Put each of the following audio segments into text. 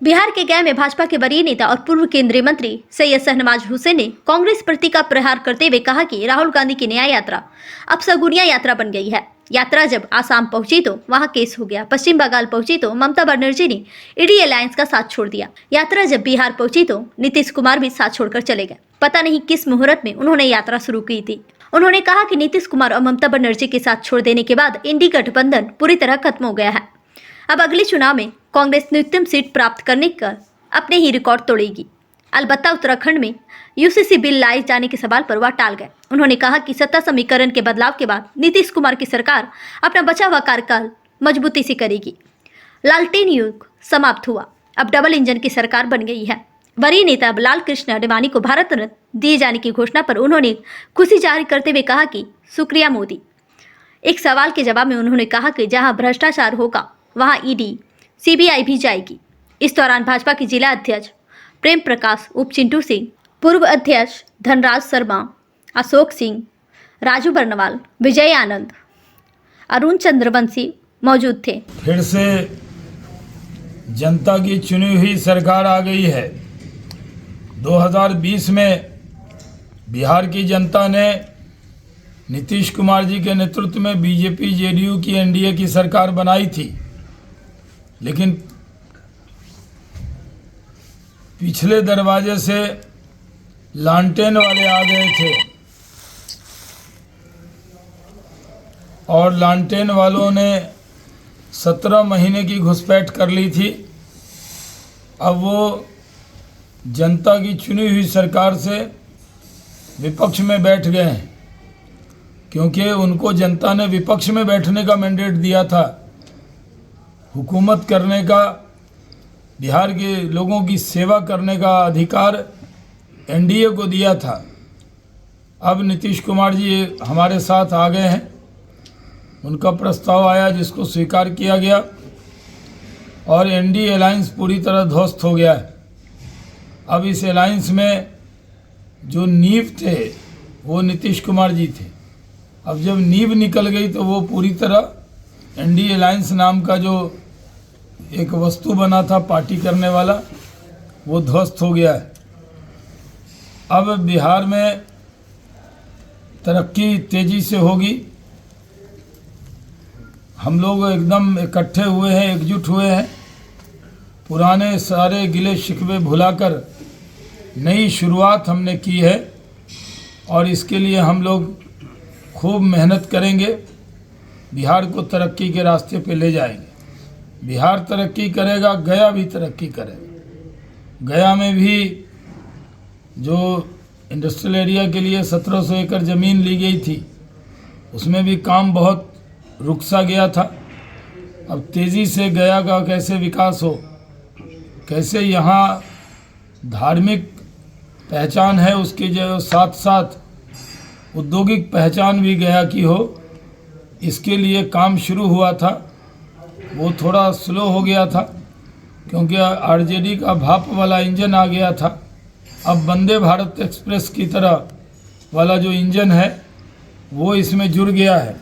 बिहार के गया में भाजपा के वरीय नेता और पूर्व केंद्रीय मंत्री सैयद शहनवाज हुसैन ने कांग्रेस प्रति का प्रहार करते हुए कहा कि राहुल गांधी की न्याय यात्रा अब सगुनिया यात्रा बन गई है। यात्रा जब आसाम पहुंची तो वहां केस हो गया, पश्चिम बंगाल पहुंची तो ममता बनर्जी ने ईडी अलायंस का साथ छोड़ दिया। यात्रा जब बिहार पहुंची तो नीतीश कुमार भी साथ छोड़कर चले गए। पता नहीं किस मुहूर्त में उन्होंने यात्रा शुरू की थी। उन्होंने कहा कि नीतीश कुमार और ममता बनर्जी के साथ छोड़ देने के बाद इंडी गठबंधन पूरी तरह खत्म हो गया है। अब अगले चुनाव में कांग्रेस न्यूनतम सीट प्राप्त करने का अपने ही रिकॉर्ड तोड़ेगी। अलबत्ता उत्तराखंड में यूसीसी बिल लाए जाने के सवाल पर वह टाल गए। उन्होंने कहा कि सत्ता समीकरण के बदलाव के बाद नीतीश कुमार की सरकार अपना बचा हुआ कार्यकाल मजबूती से करेगी। लालटेन युग समाप्त हुआ, अब डबल इंजन की सरकार बन गई है। वरीय नेता लाल कृष्ण आडवाणी को भारत रत्न दिए जाने की घोषणा पर उन्होंने खुशी जाहिर करते हुए कहा कि शुक्रिया मोदी। एक सवाल के जवाब में उन्होंने कहा कि जहां भ्रष्टाचार होगा वहां ईडी सीबीआई भी जाएगी। इस दौरान भाजपा के जिला अध्यक्ष प्रेम प्रकाश, उप चिंटू सिंह, पूर्व अध्यक्ष धनराज शर्मा, अशोक सिंह, राजू बर्नवाल, विजय आनंद, अरुण चंद्रवंशी मौजूद थे। फिर से जनता की चुनी हुई सरकार आ गई है। 2020 में बिहार की जनता ने नीतीश कुमार जी के नेतृत्व में बीजेपी जेडीयू की एनडीए की सरकार बनाई थी, लेकिन पिछले दरवाजे से लालटेन वाले आ गए थे और लालटेन वालों ने 17 महीने की घुसपैठ कर ली थी। अब वो जनता की चुनी हुई सरकार से विपक्ष में बैठ गए हैं, क्योंकि उनको जनता ने विपक्ष में बैठने का मैंडेट दिया था। हुकूमत करने का, बिहार के लोगों की सेवा करने का अधिकार एनडीए को दिया था। अब नीतीश कुमार जी हमारे साथ आ गए हैं, उनका प्रस्ताव आया जिसको स्वीकार किया गया और एनडीए अलायंस पूरी तरह ध्वस्त हो गया है। अब इस अलायंस में जो नींव थे वो नीतीश कुमार जी थे। अब जब नींव निकल गई तो वो पूरी तरह एनडीए अलायंस नाम का जो एक वस्तु बना था पार्टी करने वाला, वो ध्वस्त हो गया है। अब बिहार में तरक्की तेजी से होगी। हम लोग एकदम इकट्ठे हुए हैं, एकजुट हुए हैं। पुराने सारे गिले शिकवे भुलाकर नई शुरुआत हमने की है और इसके लिए हम लोग खूब मेहनत करेंगे। बिहार को तरक्की के रास्ते पे ले जाएंगे। बिहार तरक्की करेगा, गया भी तरक्की करेगा। गया में भी जो इंडस्ट्रियल एरिया के लिए 1700 एकड़ ज़मीन ली गई थी, उसमें भी काम बहुत रुक सा गया था। अब तेज़ी से गया का कैसे विकास हो, कैसे यहाँ धार्मिक पहचान है उसके जो साथ साथ औद्योगिक पहचान भी गया की हो, इसके लिए काम शुरू हुआ था। वो थोड़ा स्लो हो गया था क्योंकि आरजेडी का भाप वाला इंजन आ गया था। अब वंदे भारत एक्सप्रेस की तरह वाला जो इंजन है वो इसमें जुड़ गया है।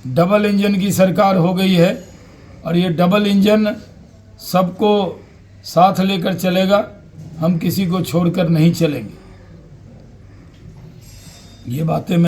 डबल इंजन की सरकार हो गई है और ये डबल इंजन सबको साथ लेकर चलेगा। हम किसी को छोड़कर नहीं चलेंगे। ये बातें